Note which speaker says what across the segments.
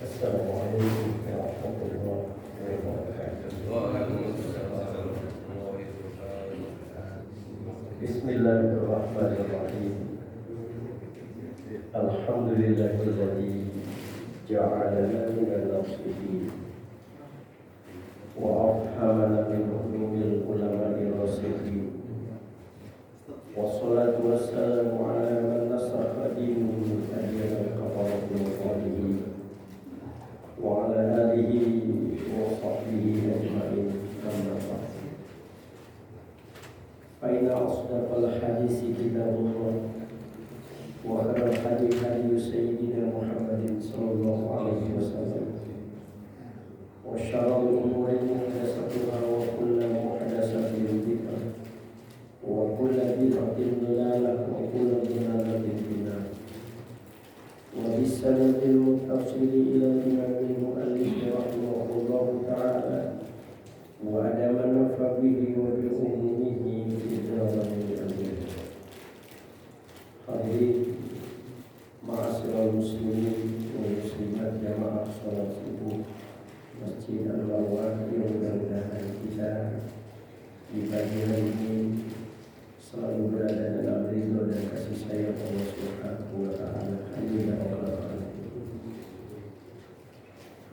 Speaker 1: السلام عليكم ورحمة الله وبركاته. بسم الله الرحمن الرحيم. الحمد لله الذي جعلنا من الناصحين وأفهمنا من علوم العلماء الراسخين والصلاة والسلام على من نصح دينه أديان الكفرة والظالمين وعلى آله وصحبه أجمعين أما بعد فإن أصدق الحديث كتاب الله وخير الحديث هدي سيدنا محمد صلى الله عليه وسلم وشر الأمور محدثاتها وكل محدثة بدعة وكل بدعة ضلالة وكل ضلالة في النار. وبالسند المتصل إلى الإمام المؤلف رحمه الله تعالى وأدام النفع به وبعلومه في الدارين آمين. Hadirin ma'asyiral muslimin wa muslimat jamaah salat subuh Masjid Al-Warwah yang mudah-mudahan kita di pagi hari ini selalu berada dalam ridho dan kasih sayang Allah Subhanahu wa taala. Amin ya rabbal alamin.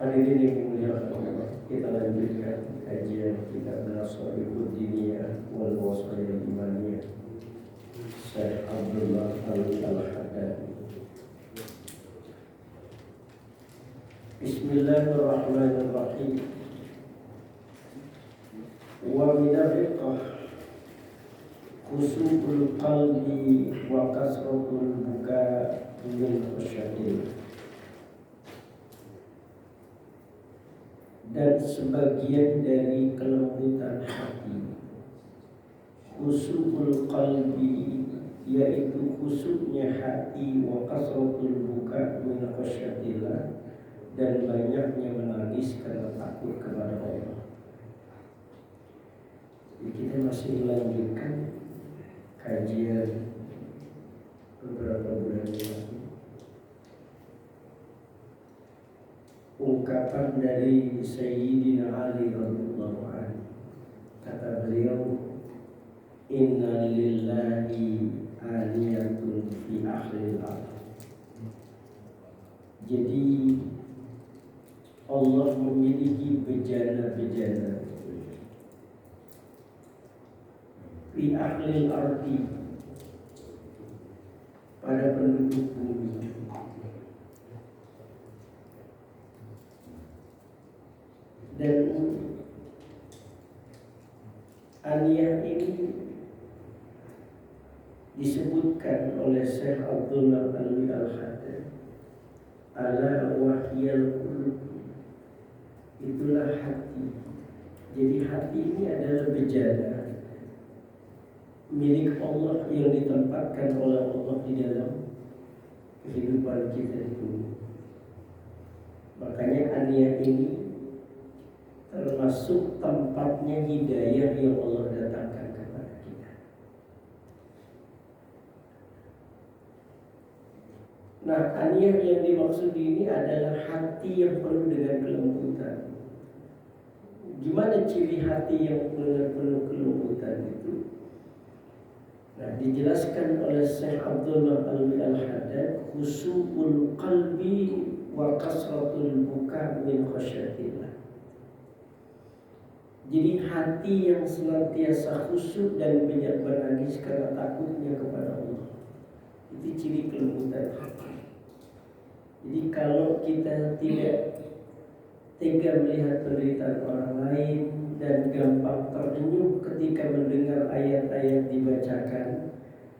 Speaker 1: Hadirin yang dimuliakan Allah, kita lanjutkan kajian kitab Nasaihud Diniyah wal Wasaya Imaniyah Syekh Abdullah Al-Haddad. Bismillahirrahmanirrahim. Wa min ar-riqah khusubul qalbi wa kasratul buka min khusyatin. Dan sebagian dari kelembutan hati, khusubul qalbi, yaitu khusyuknya hati, wa kasratul buka min khusyatillah, dan banyaknya menangis karena takut kepada Allah. Jadi kita masih melanjutkan kajian beberapa bulan lalu. Ungkapan dari Sayyidina Ali radhiyallahu anhu, kata beliau, inna lillahi aliyatun fi akhiril ardh. Jadi Allah memiliki bejana-bejana fi akhiril ardh, pada penduduk bumi. Dan aliyah ini disebutkan oleh Syekh Abdullah Al-Haddad, ala wahyal qulub, itulah hati. Jadi hati ini adalah bejana milik Allah yang ditempatkan oleh Allah di dalam kehidupan kita itu. Makanya aliyah ini termasuk tempatnya hidayah yang Allah datangkan kepada kita. Nah, aniyah yang dimaksud ini adalah hati yang penuh dengan kelembutan. Gimana ciri hati yang penuh kelembutan itu? Nah, dijelaskan oleh Syekh Abdullah Al-Haddad, khusubul qalbi wa kasratul buka min khasyatillah. Jadi hati yang senantiasa khusyuk dan banyak menangis karena takutnya kepada Allah, itu ciri kelembutan hati. Jadi kalau kita tidak tega melihat penderitaan orang lain dan gampang terenyuh ketika mendengar ayat-ayat dibacakan,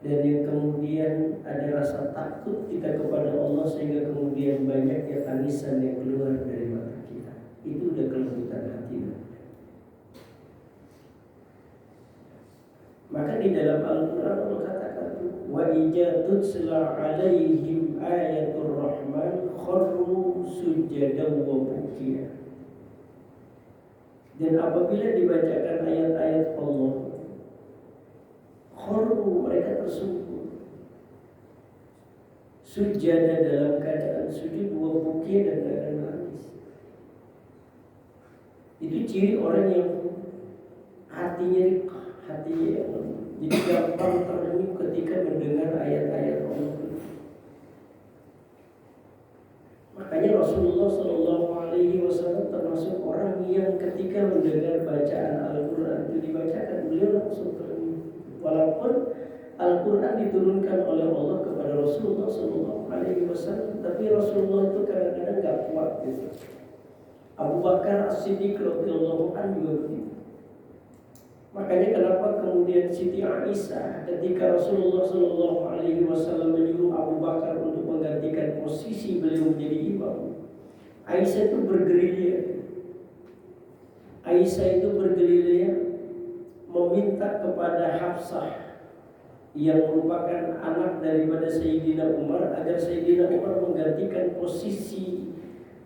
Speaker 1: dan yang kemudian ada rasa takut kita kepada Allah sehingga kemudian banyaknya tangisan yang keluar dari mata kita, itu udah kelembutan hati. Maka di dalam Al-Quran Allah katakan, wa ijatut sila alaihim ayatul rahman kharru sujadan wa bukiya. Dan apabila dibacakan ayat-ayat Allah, kharru, mereka tersungkur, sujada dalam keadaan sujud, wa bukiya, dan keadaan nangis. Itu ciri orang yang hatinya yang jadi gampang terenyuh ketika mendengar ayat-ayat Allah. Makanya Rasulullah Shallallahu Alaihi Wasallam termasuk orang yang ketika mendengar bacaan Al-Quran itu dibacakan, beliau langsung terenyuh. Walaupun Al-Quran diturunkan oleh Allah kepada Rasulullah Shallallahu Alaihi Wasallam, tapi Rasulullah itu kadang-kadang nggak kuat gitu. Abu Bakar As-Siddiq radhiyallahu anhu juga begitu. Makanya kenapa kemudian Siti Aisyah ketika Rasulullah Shallallahu Alaihi Wasallam menyuruh Abu Bakar untuk menggantikan posisi beliau menjadi imam, Aisyah itu bergerilya. Aisyah itu bergerilya meminta kepada Hafsah yang merupakan anak daripada Sayyidina Umar agar Sayyidina Umar menggantikan posisi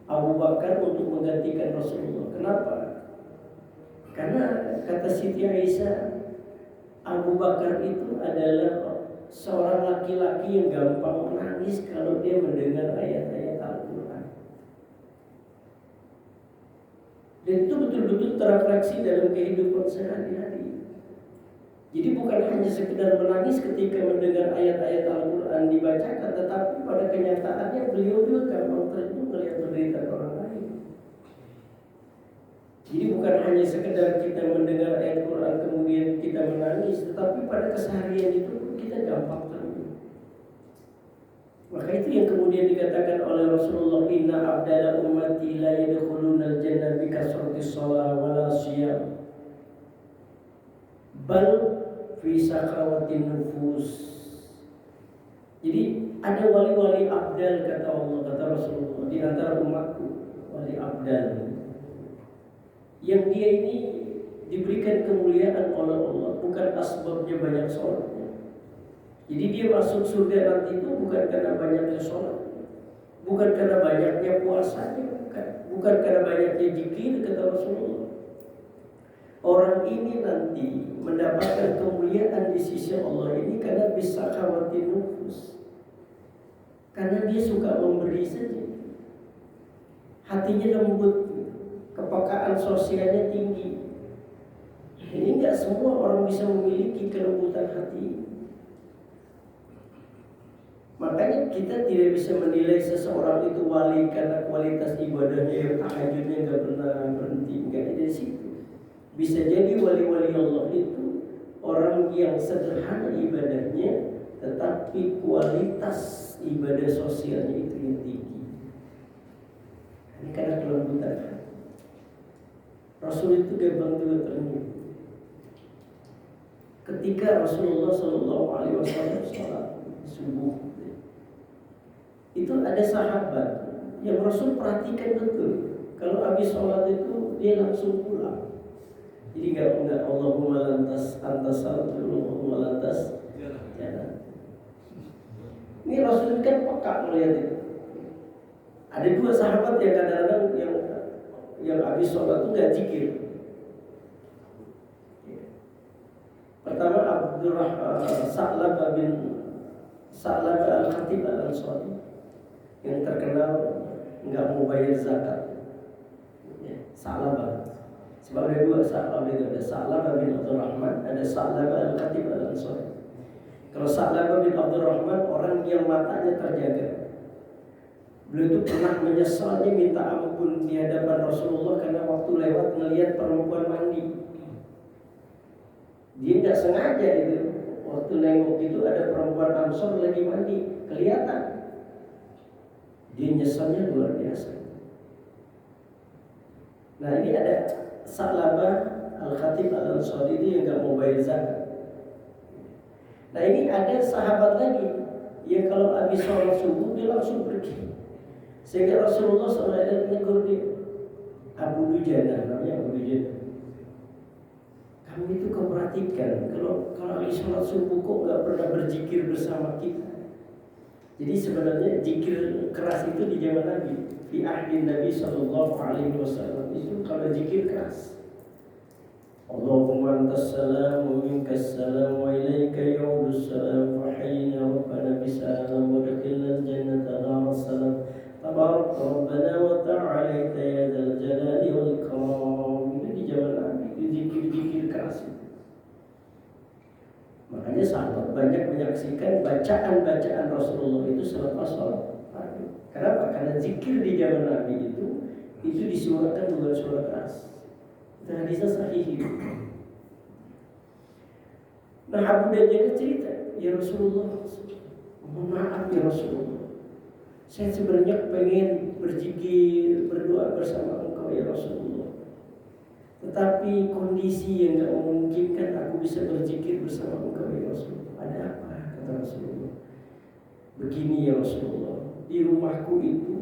Speaker 1: Abu Bakar untuk menggantikan Rasulullah. Kenapa? Karena kata Siti Aisyah, Abu Bakar itu adalah seorang laki-laki yang gampang menangis kalau dia mendengar ayat-ayat Al-Quran. Dan itu betul-betul terefleksi dalam kehidupan sehari-hari. Jadi bukan hanya sekedar menangis ketika mendengar ayat-ayat Al-Quran dibacakan, tetapi pada kenyataannya beliau juga gampang terjun melihat penderitaan orang lain. Jadi bukan hanya sekedar kita mendengar ayat Quran kemudian kita menangis, tetapi pada keseharian itu kita gampang terjun. Maka itu yang kemudian dikatakan oleh Rasulullah, inna abdala ummati la yadkhuluna al-jannah bi kasrati shalah wala siyam bal fi sakhawatin nufus. Jadi ada wali-wali abdal kata Allah, kata Rasulullah, di antara umatku wali abdal yang dia ini diberikan kemuliaan oleh Allah bukan asbabnya banyak sholatnya. Jadi dia masuk surga nanti itu bukan karena banyaknya sholat, bukan karena banyaknya puasanya, bukan karena banyaknya zikir, kata Rasulullah. Orang ini nanti mendapatkan kemuliaan di sisi Allah ini karena bisa khawatir nufus, karena dia suka memberi saja, hatinya lembut, kepekaan sosialnya tinggi. Ini enggak semua orang bisa memiliki kelembutan hati. Makanya kita tidak bisa menilai seseorang itu wali karena kualitas ibadahnya yang tahajudnya enggak pernah berhenti, enggak dari situ. Bisa jadi wali-wali Allah itu orang yang sederhana ibadahnya, tetapi kualitas ibadah sosialnya itu yang tinggi. Ini karena kelembutan hati. Rasul itu gampang juga terenyuh. Ketika Rasulullah Shallallahu Alaihi Wasallam sholat subuh, itu ada sahabat yang Rasul perhatikan betul. Kalau habis sholat itu dia langsung pulang. Jadi enggak Allahumma lantas antas Allahumma lantas jalan. Ini Rasul kan peka melihat itu. Ada dua sahabat yang kadang-kadang yang habis sholat itu nggak zikir. Pertama Sa'labah bin Sa'labah al-Khatib al-Ansari yang terkenal nggak mau bayar zakat. Sa'labah. Sebab ada dua Sa'labah itu, ada Sa'labah bin Abdurrahman, ada Sa'labah al-Khatib al-Ansari. Kalau Sa'labah bin Abdurrahman orang yang matanya terjaga. Beliau itu pernah menyesalnya minta ampun di hadapan Rasulullah karena waktu lewat melihat perempuan mandi. Dia tidak sengaja itu, waktu nengok itu ada perempuan Ansor lagi mandi, kelihatan. Dia nyesalnya luar biasa. Nah ini ada Sa'labah al-Khatib al-Ansari itu yang gak mau bayar zakat. Nah ini ada sahabat lagi yang kalau habis sholat subuh dia langsung pergi. Sehingga Rasulullah SAW menegur dia, Abu Dujana, namanya Abu Dujana. Kamu itu kau perhatikan, kalau habis sholat subuh kok nggak pernah berzikir bersama kita. Jadi sebenarnya zikir keras itu di zaman Nabi, di ahdin Nabi Sallallahu Alaihi Wasallam itu kalau zikir keras. Allahumma antas salam wa minkas salam wa ilaika ya'udus salam wa hayyina rabbana bisalam wa dakhilna jannata daras salam tabarak rabbana wa ta'alaita ya dzal jalali wal ikram. Makanya sahabat banyak menyaksikan bacaan-bacaan Rasulullah itu selepas sholat maghrib. Kenapa? Karena zikir di zaman Nabi itu disuarakan dengan suara keras. Itu hadisnya sahih. Nah, Abu Dajjal cerita, ya Rasulullah, mohon maaf ya Rasulullah, saya sebenarnya pengen berzikir, berdoa bersama engkau ya Rasulullah, tetapi kondisi yang tidak memungkinkan aku bisa berzikir bersama engkau ya Rasulullah. Ada apa? Kata Rasulullah. Begini ya Rasulullah, di rumahku itu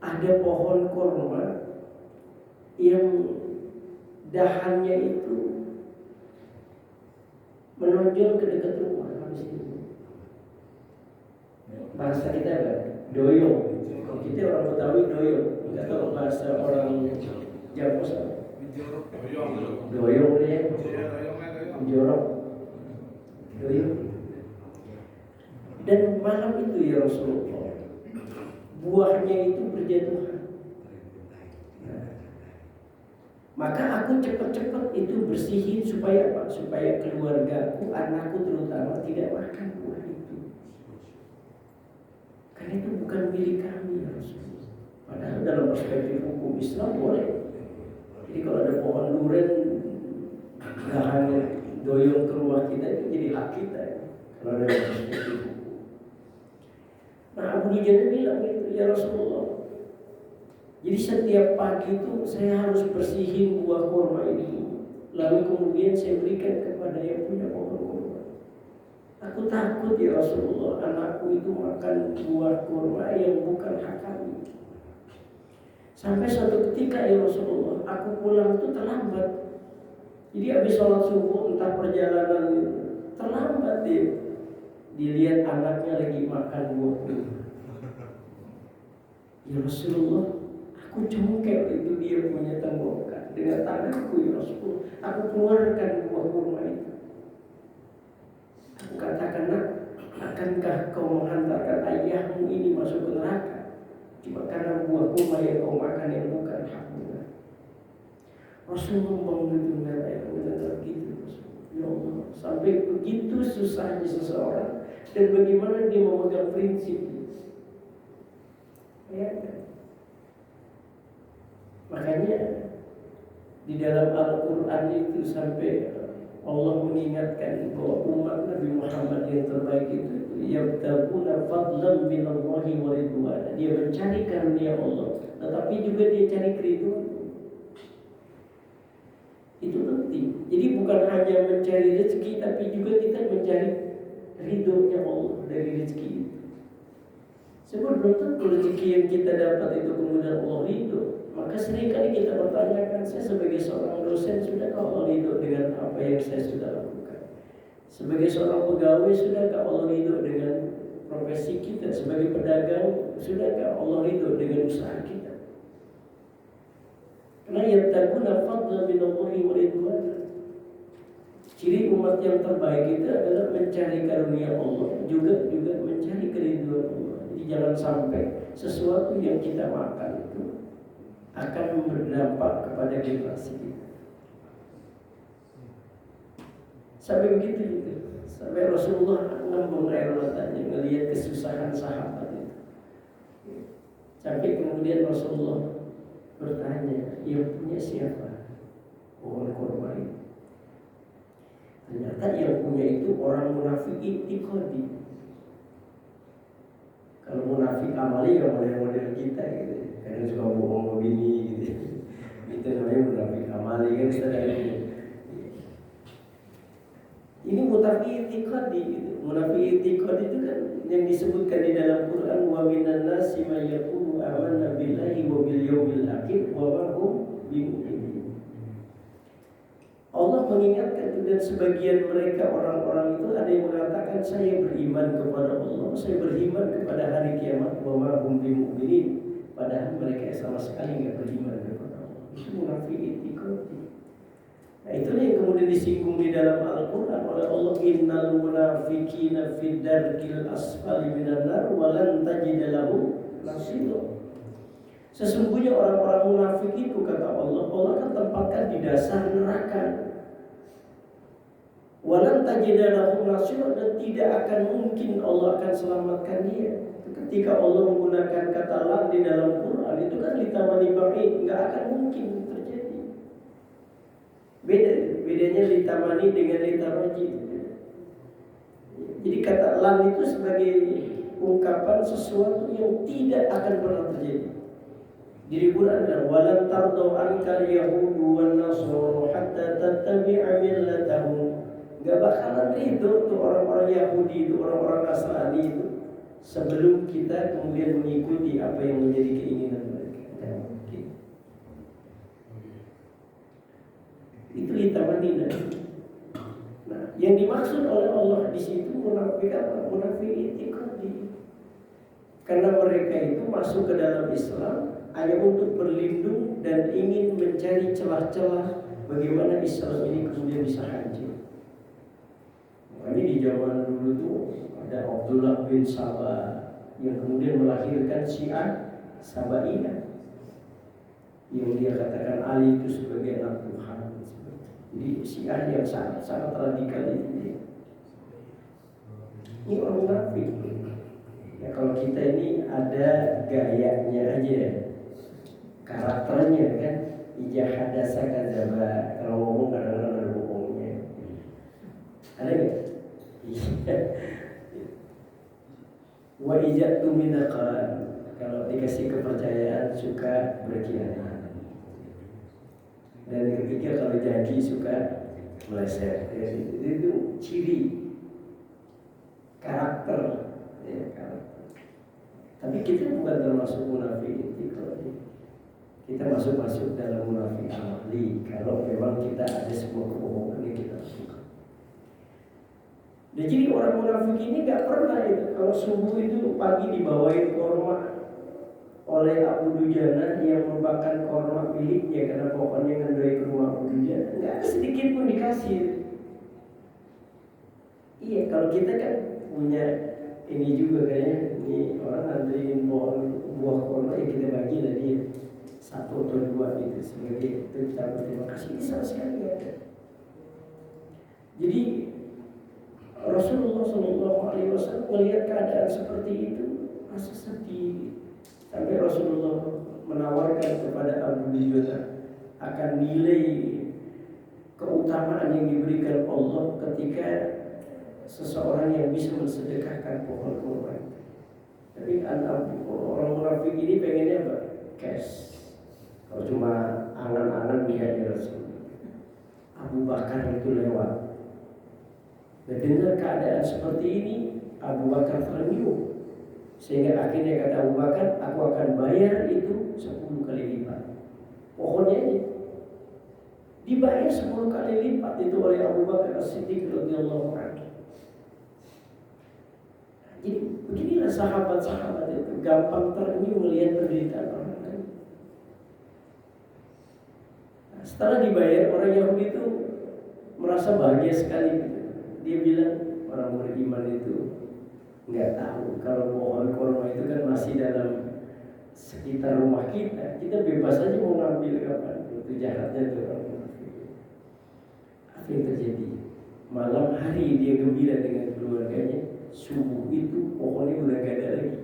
Speaker 1: ada pohon korma yang dahannya itu menonjol ke dekat rumah habis itu. Bahasa kita apa? Doyong. Kalau kita orang Betawi doyong. Enggak tahu bahasa orang Jawa apa? Doyong ya. Jorok. Doyong. Dan malam itu ya Rasulullah, buahnya itu berjatuhan. Maka aku cepat-cepat itu bersihin supaya apa? Supaya keluargaku, anakku terutama tidak makan buah itu. Karena itu bukan milik kami ya Rasulullah. Padahal dalam perspektif hukum Islam boleh. Jadi kalau ada pohon durian dahannya doyong ke rumah kita, itu jadi hak kita ya. Kalau ada perspektif hukum. Nah, Abu Dajjal bilang gitu, ya Rasulullah, jadi setiap pagi itu saya harus bersihin buah kurma ini, lalu kemudian saya berikan kepada yang punya pohon kurma. Aku takut ya Rasulullah, anakku itu makan buah kurma yang bukan hak kami. Sampai suatu ketika ya Rasulullah, aku pulang itu terlambat. Jadi habis sholat subuh, entah perjalanan itu terlambat dia. Dilihat anaknya lagi makan buah kurma. Ya Rasulullah, aku congkel itu dia punya tenggorokan dengan tanganku ya Rasulullah. Aku keluarkan buah kurma itu. Aku katakan, nak, akankah kau menghantarkan ayahmu ini masuk ke neraka cuma karena buah kurma yang kau makan yang bukan hakmu? Rasulullah mendengar ayat mendengar gitu. Ya Allah, sampai begitu susahnya seseorang dan bagaimana dia memegang prinsip. Ya. Makanya di dalam Al-Quran itu sampai Allah mengingatkan bahwa umat Nabi Muhammad yang terbaik itu yabtaguna fadlan minallahi wa ridwana. Dia mencari karunia Allah, tetapi juga dia cari keridhaan. Itu penting. Jadi bukan hanya mencari rezeki, tapi juga kita mencari ridhonya Allah dari rezeki itu. Sebab belum tentu rezeki yang kita dapat itu kemudian Allah ridho. Maka seringkali kita bertanyakan, saya sebagai seorang dosen, sudahkah Allah ridho dengan apa yang saya sudah lakukan? Sebagai seorang pegawai, sudahkah Allah ridho dengan profesi kita? Sebagai pedagang, sudahkah Allah ridho dengan usaha kita? Karena yattaquna fadlan minallahi wa ridwana. Ciri umat yang terbaik itu adalah mencari karunia Allah, juga mencari keridhaan Allah. Jadi jangan sampai sesuatu yang kita makan itu akan berdampak kepada generasi kita. Sampai begitu gitu. Sampai Rasulullah ngembung air matanya melihat kesusahan sahabat itu. Sampai kemudian Rasulullah bertanya, yang punya siapa pohon kurma itu? Ternyata yang punya itu orang munafik i'tiqadi. Kalau munafik amali ya model-model kita gitu. Kadang suka bohong begini gitu. Itu namanya munafik amali kan kita. Ini munafik i'tiqadi gitu. Munafik i'tiqadi itu kan yang disebutkan di dalam Quran, wa minan nasi may yaqulu amanna billahi wa bil yawmil akhir wa ma hum bimu'minin. Allah mengingatkan itu, dan sebagian mereka orang-orang itu ada yang mengatakan saya beriman kepada Allah, saya beriman kepada hari kiamat, wa ma hum bimu'minin, padahal mereka sama sekali enggak beriman kepada Allah. Itu munafik i'tiqadi. Nah, itulah yang kemudian disinggung di dalam Al-Quran oleh Allah, innal munafiqina fid darkil asfali minan nar wa lan tajida lahum nasira. Sesungguhnya orang-orang munafik itu, kata Allah, Allah akan tempatkan di dasar neraka. Walan tajida lahu nasira, dan tidak akan mungkin Allah akan selamatkan dia. Ketika Allah menggunakan kata lan di dalam Quran, itu kan litamani ba'id, nggak akan mungkin terjadi. Bedanya litamani dengan litaraji. Jadi kata lan itu sebagai ungkapan sesuatu yang tidak akan pernah terjadi. Di Quran dan walan tardau ankal yahudu wan nasara hatta tattabi'a millatahum. Gak bakalan ridho tuh orang-orang Yahudi itu, orang-orang Nasrani itu, sebelum kita kemudian mengikuti apa yang menjadi keinginan mereka. Itu litamanina. Nah, yang dimaksud oleh Allah di situ munafik apa? Munafik itikadi. Karena mereka itu masuk ke dalam Islam hanya untuk berlindung dan ingin mencari celah-celah bagaimana Islam ini kemudian bisa hancur. Makanya di zaman dulu tuh ada Abdullah bin Sabah yang kemudian melahirkan Syiah Sabaiyah, yang dia katakan Ali itu sebagai anak Tuhan. Jadi Syiah yang sangat radikal itu. Ini orang munafik. Ya kalau kita ini ada gayanya aja, karakternya kan, ijahadasa kadzaba, kalau ngomong kadang-kadang ada bohongnya. Ada nggak? Wa ijatu minaqan, kalau dikasih kepercayaan suka berkhianat. Dan yang ketiga kalau janji suka meleset. Itu ciri karakter, ya, karakter. Tapi kita bukan termasuk munafik itu. Kita masuk dalam munafik amali kalau memang kita ada sebuah kebohongan yang kita suka. Dan jadi orang munafik ini gak pernah itu kalau subuh itu pagi dibawain korma oleh Abu Dujana yang merupakan korma miliknya karena pokoknya ngandoi ke rumah Abu Dujana, gak ada sedikit pun dikasih. Iya, kalau kita kan punya ini juga kayaknya, ini orang nganterin buah korma ya kita bagi lah dia 1 atau 2 gitu sebagai kita berterima kasih. Ini sama sekali gak ada. Jadi Rasulullah SAW melihat keadaan seperti itu rasa sedih, sampai Rasulullah menawarkan kepada Abu Dujana akan nilai keutamaan yang diberikan Allah ketika seseorang yang bisa mensedekahkan pohon kurma. Tapi orang munafik ini pengennya apa? Cash. Kalau cuma angan-angan lihatnya Rasul. Abu Bakar itu lewat. Dan dengan keadaan seperti ini Abu Bakar tersenyum, sehingga akhirnya kata Abu Bakar, aku akan bayar itu 10 kali lipat. Pohonnya ini dibayar 10 kali lipat itu oleh Abu Bakar As-Siddiq radhiyallahu anhu. Jadi beginilah sahabat-sahabat itu gampang tersenyum melihat penderitaan orang lain. Nah, setelah dibayar, orang Yahudi itu merasa bahagia sekali. Dia bilang orang beriman itu nggak tahu kalau pohon kurma itu kan masih dalam sekitar rumah kita bebas aja mau ngambil kapan. Itu jahatnya tuh orang munafik. Apa yang terjadi? Malam hari dia gembira dengan keluarganya, subuh itu pohonnya udah gak ada lagi.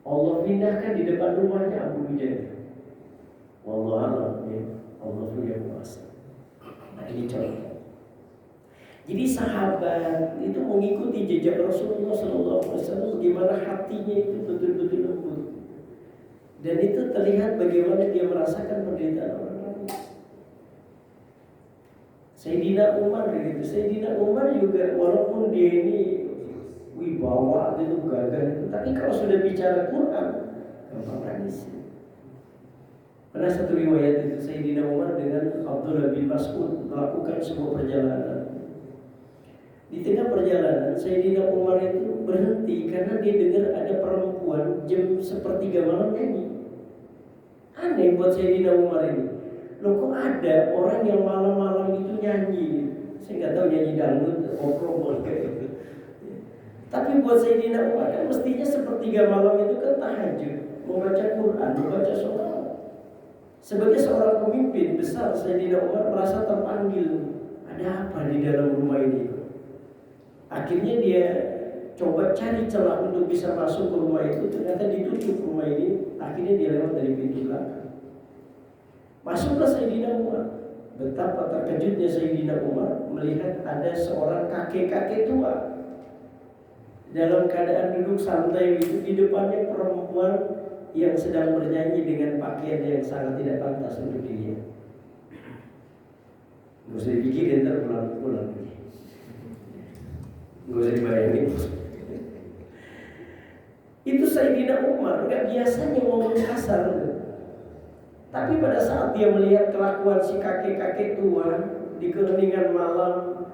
Speaker 1: Allah pindahkan di depan rumahnya Abu Dujana. Wallahualam, ya, Allah punya kuasa. Nah ini contoh. Jadi sahabat itu mengikuti jejak Rasulullah SAW, di mana hatinya itu betul-betul lembut. Dan itu terlihat bagaimana dia merasakan penderitaan orang lain. Sayyidina Umar begitu. Sayyidina Umar juga walaupun dia ini wibawa itu gagah itu, tapi kalau sudah bicara Quran gampang nangis. Pernah satu riwayat itu Sayyidina Umar dengan Abdullah bin Mas'ud melakukan sebuah perjalanan. Di tengah perjalanan Sayyidina Umar itu berhenti karena dia dengar ada perempuan jam 1:30 malam nyanyi. Aneh buat Sayyidina Umar ini. Loh kok ada orang yang malam-malam itu nyanyi? Saya nggak tahu nyanyi dangdut, oprol kayak gitu. Tapi buat Sayyidina Umar kan mestinya 1:30 malam itu kan tahajud, membaca Quran, membaca sholat. Sebagai seorang pemimpin besar, Sayyidina Umar merasa terpanggil. ada apa di dalam rumah ini? Akhirnya dia coba cari celah untuk bisa masuk ke rumah itu, ternyata ditutup rumah ini. Akhirnya dia lewat dari pintu belakang. Masuklah Sayyidina Umar. Betapa terkejutnya Sayyidina Umar melihat ada seorang kakek-kakek tua dalam keadaan duduk santai itu, di depannya perempuan yang sedang bernyanyi dengan pakaian yang sangat tidak pantas untuk dilihat. Gak usah dipikirin, ntar pulang. Gak usah dibayangin. Itu Sayyidina Umar gak biasanya ngomong kasar. Tapi pada saat dia melihat kelakuan si kakek-kakek tua di keheningan malam,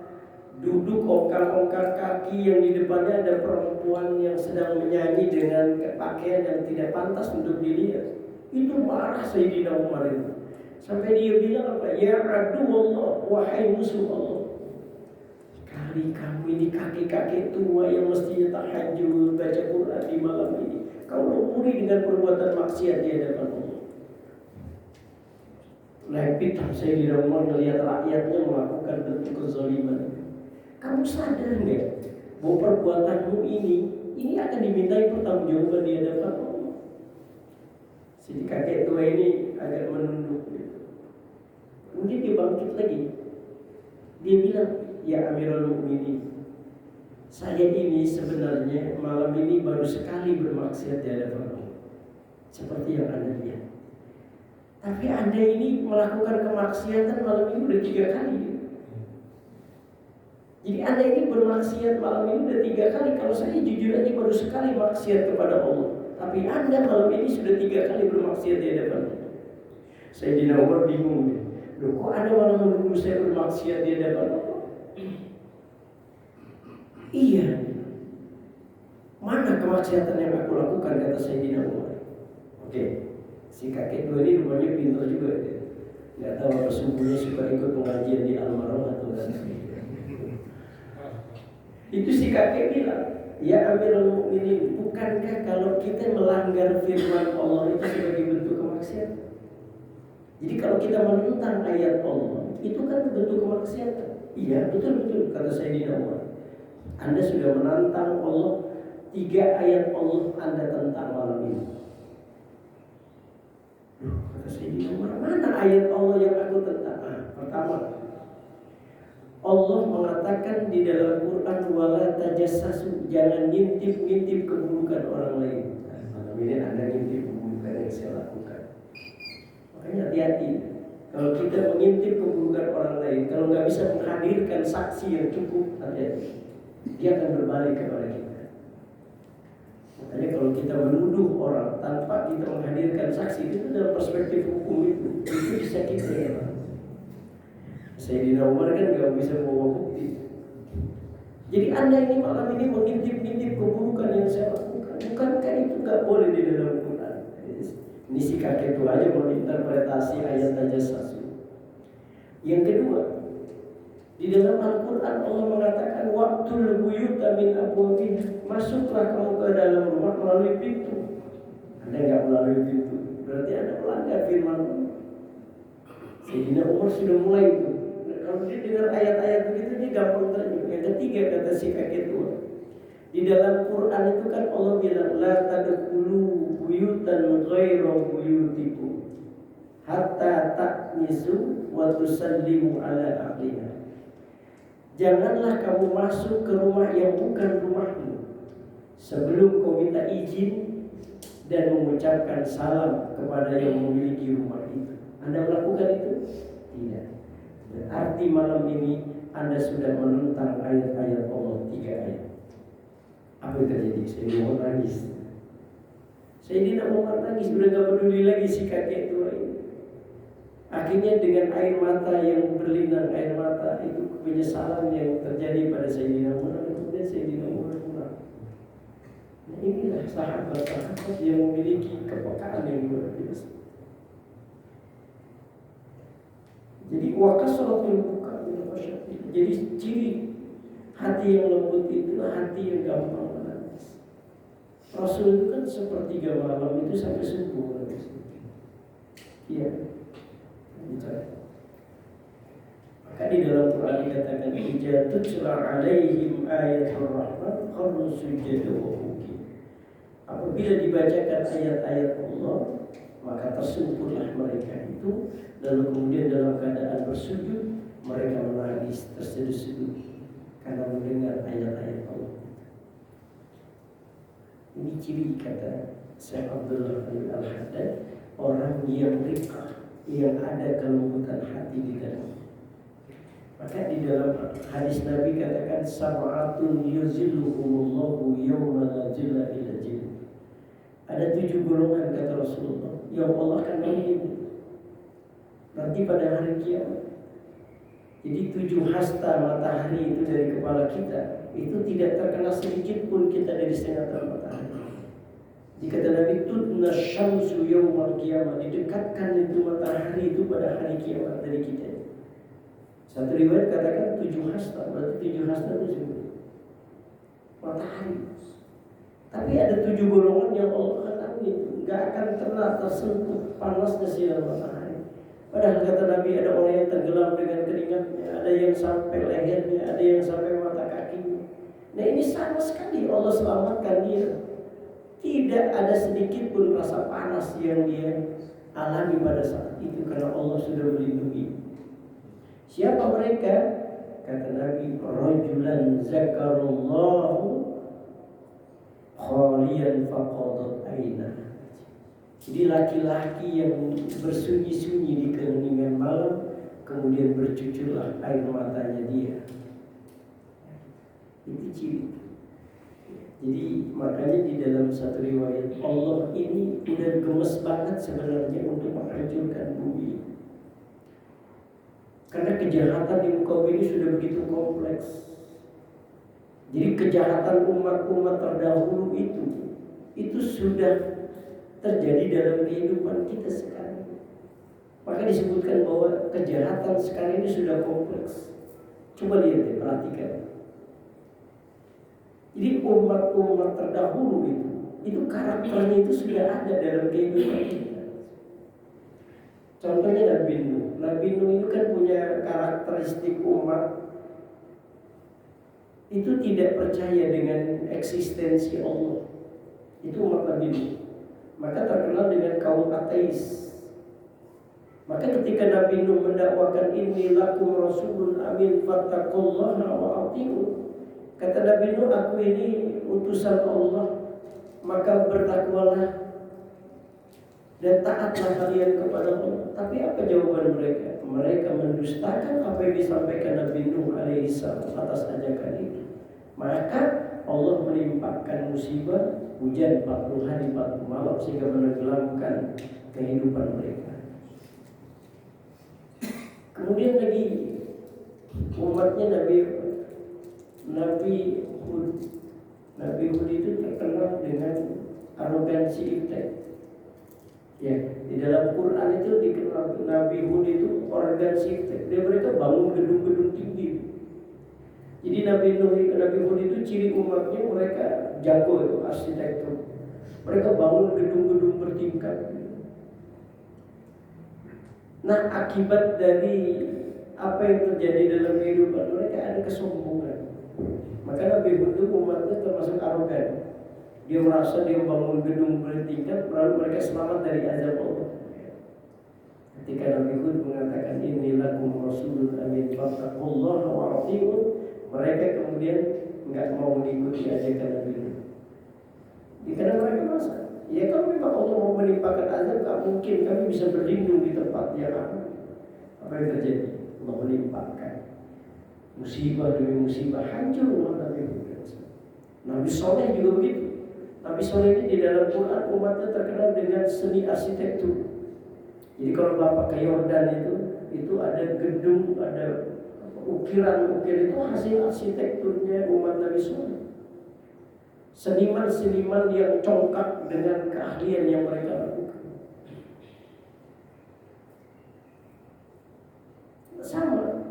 Speaker 1: duduk ongkar-ongkar kaki, yang di depannya ada perempuan yang sedang menyanyi dengan pakaian yang tidak pantas untuk dilihat, itu marah Sayyidina Umar itu. Sampai dia bilang apa? Ya aduwallah, wahai musuh Allah, kali kamu ini kakek-kakek tua yang mestinya tahajud baca Quran di malam ini, kau lumpuhi dengan perbuatan maksiat di hadapan Allah. Lepitan Sayyidina Umar melihat rakyatnya melakukan bentuk kezaliman. Kamu sadar nggak bahwa perbuatanmu ini akan dimintai pertanggungjawaban di hadapan Allah? Si kakek tua ini agak menunduk gitu. Kemudian dia bangkit lagi. Dia bilang, ya Amirul Mukminin, saya ini sebenarnya malam ini baru sekali bermaksiat di hadapan Allah, seperti yang Anda lihat. Tapi Anda ini melakukan kemaksiatan malam ini udah 3 kali. Jadi Anda ini bermaksiat malam ini udah 3 kali. Kalau saya jujur aja baru sekali maksiat kepada Allah. Tapi Anda malam ini sudah 3 kali bermaksiat di hadapan Allah. Sayyidina Umar bingung. Loh, kok Anda malah menuduh saya bermaksiat di hadapan Allah? Iya. Mana kemaksiatan yang aku lakukan, kata Sayyidina Umar. Oke. Si kakek tua ini rupanya pintar juga ya. Gak tahu apa subuhnya suka ikut pengajian di Al-Marhum atau kan. Itu si kakek bilang, ya Amirul Mukminin, bukankah kalau kita melanggar firman Allah itu sebagai bentuk kemaksiatan? Jadi kalau kita menentang ayat Allah, itu kan bentuk kemaksiatan. Iya, betul, kata Sayyidina Umar. Anda sudah menantang Allah, 3 ayat Allah Anda tentang malam ini. Kata Sayyidina Umar, mana ayat Allah yang aku tentang? Pertama, Allah mengatakan di dalam Quran, wala tajassasu, jangan ngintip-ngintip keburukan orang lain. Malam ini Anda ngintip keburukan yang saya lakukan. Makanya hati-hati. Kalau kita mengintip keburukan orang lain, kalau nggak bisa menghadirkan saksi yang cukup, hati-hati. Dia akan berbalik kepada kita. Makanya kalau kita menuduh orang tanpa kita menghadirkan saksi, itu dalam perspektif hukum itu bisa kita ya. Sayyidina Umar kan gak bisa membawa bukti. Jadi Anda ini malam ini mengintip-intip keburukan yang saya lakukan. Bukankah itu gak boleh di dalam Quran? Ini si kakek tua aja menginterpretasi ayat tajassasu. Yang kedua, di dalam Al-Quran Allah mengatakan waqtul buyuta min abwabiha, masuklah kamu ke dalam rumah melalui pintu. Anda enggak melalui pintu, berarti Anda melanggar firman Allah. Sayyidina Umar sudah mulai itu. Kalau dia dengar ayat-ayat begitu dia gampang terjun. Yang ketiga, kata si kakek tua, di dalam Quran itu kan Allah bilang la tadkhulu buyutan ghairu buyutikum hatta ta'nisu wa tusallimu ala ahliha. Janganlah kamu masuk ke rumah yang bukan rumahmu sebelum kau minta izin dan mengucapkan salam kepada yang memiliki rumah itu. Anda melakukan itu? Tidak. Berarti malam ini Anda sudah menentang ayat-ayat Allah 3 ayat. Apa yang terjadi? Sayyidina Umar nangis. Sayyidina Umar nangis, sudah gak peduli lagi si kakek tua ini. Akhirnya dengan air mata yang berlinang, air mata itu penyesalan yang terjadi pada Sayyidina Umar. Kemudian Sayyidina Umar pulang. Nah, inilah sahabat-sahabat yang memiliki kepekaan yang luar biasa. Jadi wakasratul buka min khasyatillah. Jadi ciri hati yang lembut itu hati yang gampang menangis. Rasul itu kan sepertiga malam itu sampai subuh menangis. Iya. Maka di di dalam Quran dikatakan ija tutla alaihim ayatul rahman kharru sujada wa buki. Apabila dibacakan ayat-ayat Allah, maka tersungkurlah mereka itu, lalu kemudian dalam keadaan bersujud mereka menangis terseduh-seduh karena mendengar ayat-ayat Allah. Ini ciri kata Syekh Abdullah bin Al-Haddad, orang yang riqah, yang ada kelembutan hati di dalam. Maka di dalam hadis Nabi katakan sab'atun yuzilluhumullahu yawma la zilla illa zilluh. Ada 7 golongan kata Rasulullah yang Allah akan melindungi nanti pada hari kiamat. Jadi 7 hasta matahari itu dari kepala kita itu tidak terkena sedikit pun kita dari setengah matahari. Jika Nabi tudna syamsu yawmal kiamat, didekatkan itu matahari itu pada hari kiamat dari kita. Satu riwayat katakan 7 hasta, berarti 7 hasta itu matahari. Tapi ada 7 golongan yang Allah ketahui itu nggak akan kena tersentuh panasnya sinar matahari. Padahal kata Nabi ada orang yang tenggelam dengan keringatnya, ada yang sampai lehernya, ada yang sampai mata kakinya. Nah ini sama sekali Allah selamatkan dia. Tidak ada sedikit pun rasa panas yang dia alami pada saat itu karena Allah sudah melindungi. Siapa mereka? Kata Nabi, rajulan zakarallahu khaliyan faqadat ainah. Jadi laki-laki yang bersunyi-sunyi di keheningan malam, kemudian bercucurlah air matanya dia. Itu ciri. Jadi makanya di dalam satu riwayat Allah ini udah gemes banget sebenarnya untuk menghancurkan bumi. Karena kejahatan di muka bumi ini sudah begitu kompleks. Jadi kejahatan umat-umat terdahulu itu sudah terjadi dalam kehidupan kita sekarang. Maka disebutkan bahwa kejahatan sekarang ini sudah kompleks. Coba lihat deh, perhatikan. Jadi umat-umat terdahulu itu karakternya itu sudah ada dalam kehidupan kita. Contohnya Nabi Nuh. Nabi Nuh itu kan punya karakteristik umat itu tidak percaya dengan eksistensi Allah. Itu umat Nabi Nuh. Maka terkenal dengan kaum ateis. Maka ketika Nabi Nuh mendakwakan inni lakum rasulun amin fattaqullaha wa atiun. Kata Nabi Nuh, aku ini utusan Allah, maka bertakwalah dan taatlah kalian kepada Allah. Tapi apa jawaban mereka? Mereka mendustakan apa yang disampaikan Nabi Nuh alaihissalam atas ajakan itu. Maka Allah menimpakan musibah hujan 40 hari 40 malam sehingga menenggelamkan kehidupan mereka. Kemudian lagi umatnya Nabi Hud. Nabi Hud itu terkenal dengan arogansi iftek. Ya, di dalam Quran itu dikenal Nabi Hud itu arogansi iftek. Mereka bangun gedung-gedung tinggi. Jadi Nabi Hud itu ciri umatnya mereka jago itu arsitektur. Mereka bangun gedung-gedung bertingkat. Nah, akibat dari apa yang terjadi dalam kehidupan mereka ada kesombongan. Maka Nabi Hud itu umatnya termasuk arogan. Dia merasa dia bangun gedung bertingkat, lalu mereka selamat dari azab Allah. Ketika Nabi Hud mengatakan inni lakum rasulun amin fattaqullaha wa atiun, mereka kemudian enggak mau mengikuti ajakan Nabi Hud. Karena mereka merasa, ya kalau memang Allah mau menimpakan azab, tak mungkin kami bisa berlindung di tempat yang aman. Apa yang terjadi? Allah menimpakan musibah demi musibah, hancur umat Nabi Hud. Nabi Soleh juga begitu. Nabi Soleh ini di dalam Quran umatnya terkenal dengan seni arsitektur. Jadi kalau Bapak ke Yordan itu ada gedung, ada ukiran-ukiran itu hasil arsitekturnya umat Nabi Soleh. Seniman-seniman yang congkak dengan keahlian yang mereka lakukan. Sama.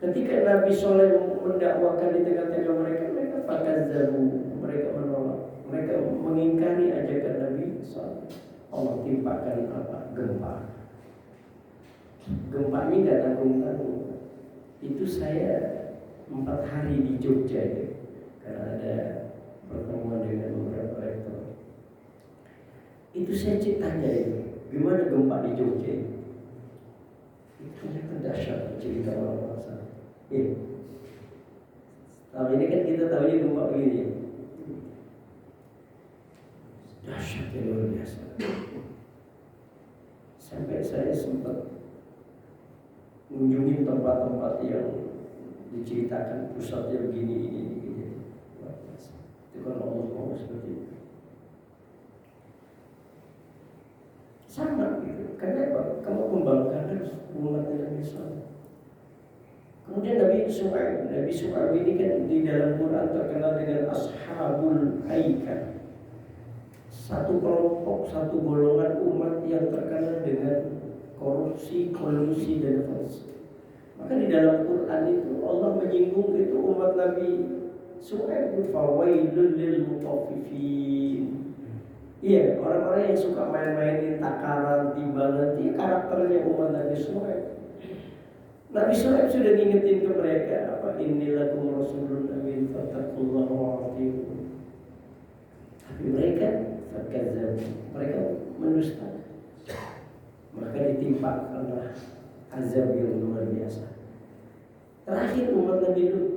Speaker 1: Ketika Nabi Soleh mendakwakan di tengah-tengah mereka fakazzabu, mereka menolak, mereka mengingkari ajakan Nabi Soleh. Allah timpakan apa? Gempa. Gempa ini tidak tanggung-tanggung. Itu saya 4 hari di Jogja itu, karena ada pertemuan dengan beberapa rektor. Itu saya tanya itu, gimana gempa di Jogja itu? Itu ternyata dahsyat cerita orang sana. Iya. Tahun ini kan kita tahu ini gempa begini. Dahsyatnya luar biasa. Sampai saya sempat mengunjungi tempat-tempat yang diceritakan pusatnya begini. Itu kan Allah mau seperti itu. Sama gitu. Kenapa? Kamu membanggakan umat Nabi SAW. Kemudian Nabi Shu'aib ini kan di dalam Quran terkenal dengan Ashabul Aikah. Satu kelompok, satu golongan umat yang terkenal dengan korupsi, kolusi, dan falsi. Maka di dalam Quran itu Allah menyinggung itu umat Nabi Shu'aib, fawailul lil mutaffifin. Iya, orang-orang yang suka main-mainin takaran, timbangan, itu karakternya umat Nabi Shu'aib. Nabi Shu'aib sudah ngingetin ke mereka, apa innilakum rasulun amin fattaqullaha wa atii'un. Tapi mereka mereka mendusta. Maka ditimpa oleh azab yang luar biasa. Terakhir umat Nabi Lut.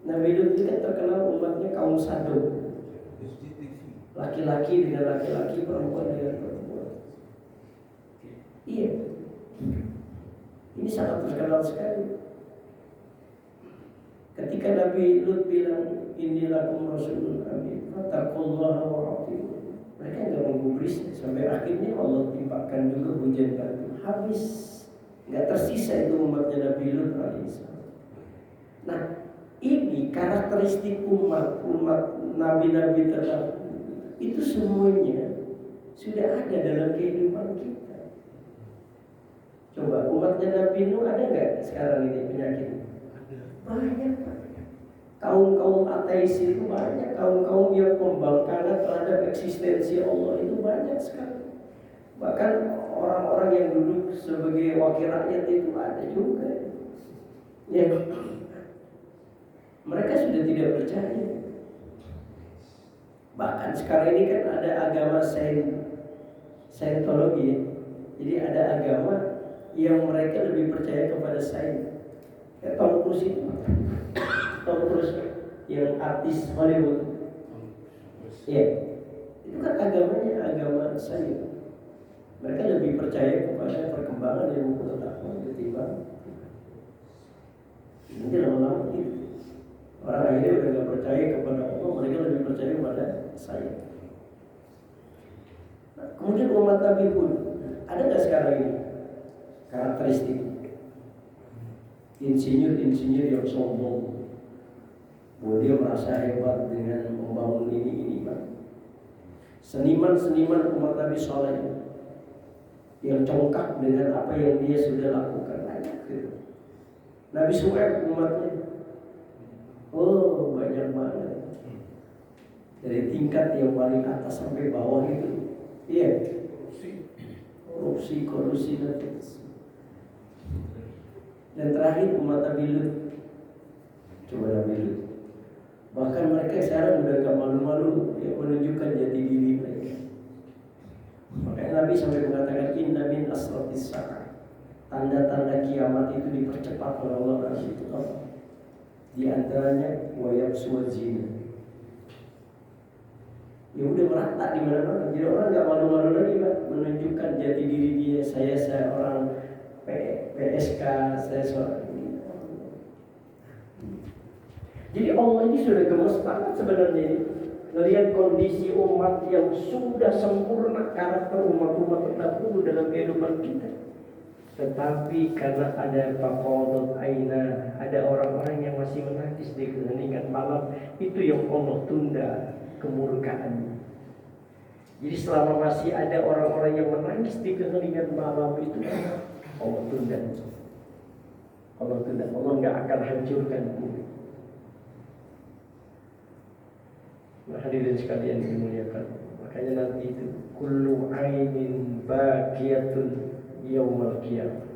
Speaker 1: Nabi Lut itu kan terkenal umatnya kaum Sadom. Laki-laki dengan laki-laki, perempuan dengan perempuan. Iya. Ini sangat terkenal sekali. Ketika Nabi Lut bilang inilakum rasulun amin fattaqullaha wa atii'un, mereka enggak menggubris sampai akhirnya Allah timpakan juga hujan batu. Habis, enggak tersisa itu umatnya Nabi Lut alaihissalam. Nah, ini karakteristik umat nabi-nabi terdahulu. Itu semuanya sudah ada dalam kehidupan kita. Coba umatnya Nabi Nuh ada nggak sekarang ini penyakit? Banyak. Kaum ateis itu banyak. Kaum yang pembangkangan terhadap eksistensi Allah itu banyak sekali. Bahkan orang-orang yang duduk sebagai wakil rakyat itu ada juga. Ya, mereka sudah tidak percaya. Bahkan sekarang ini kan ada agama Scientology. Jadi ada agama yang mereka lebih percaya kepada sains. Kayak Tom Cruise yang artis Hollywood. Ya, itu kan agamanya agama sains. Mereka lebih percaya kepada perkembangan ilmu pengetahuan ketimbang. Nanti lama-lama gitu. Orang akhirnya udah gak percaya kepada Allah, mereka lebih percaya kepada saya. Nah, kemudian umat Nabi pun ada nggak sekarang ini karakteristik insinyur yang sombong, bahwa dia merasa hebat dengan membangun ini. Seniman umat Nabi Soleh yang congkak dengan apa yang dia sudah lakukan banyak gitu. Nabi Shu'aib umatnya, oh banyak banget. Dari tingkat yang paling atas sampai bawah itu, iya, korupsi dan terakhir umat Nabi Lut. Coba Nabi Lut, bahkan mereka sekarang udah gak malu-malu ya, menunjukkan jati diri mereka. Makanya Nabi sampai mengatakan inna min asratis sa'ah, tanda-tanda kiamat itu dipercepat oleh Allah itu apa? Di antaranya wayabsu zina. Ya udah merata di mana-mana. Jadi orang nggak malu-malu lagi, Pak, menunjukkan jati diri dia. Saya orang PSK, saya seorang ini. Jadi Allah ini sudah gemes banget sebenarnya ini. Melihat kondisi umat yang sudah sempurna karakter umat-umat terdahulu dalam kehidupan kita. Tetapi karena ada faqadat aina, ada orang-orang yang masih menangis di keheningan malam, itu yang Allah tunda kemurkaannya. Jadi selama masih ada orang-orang yang menangis di keheningan malam itu, Allah tunda. Allah nggak akan hancurkan bumi. Nah, hadirin sekalian dimuliakan, makanya nanti itu kullu ainin baqiyatun yaumal qiyamah.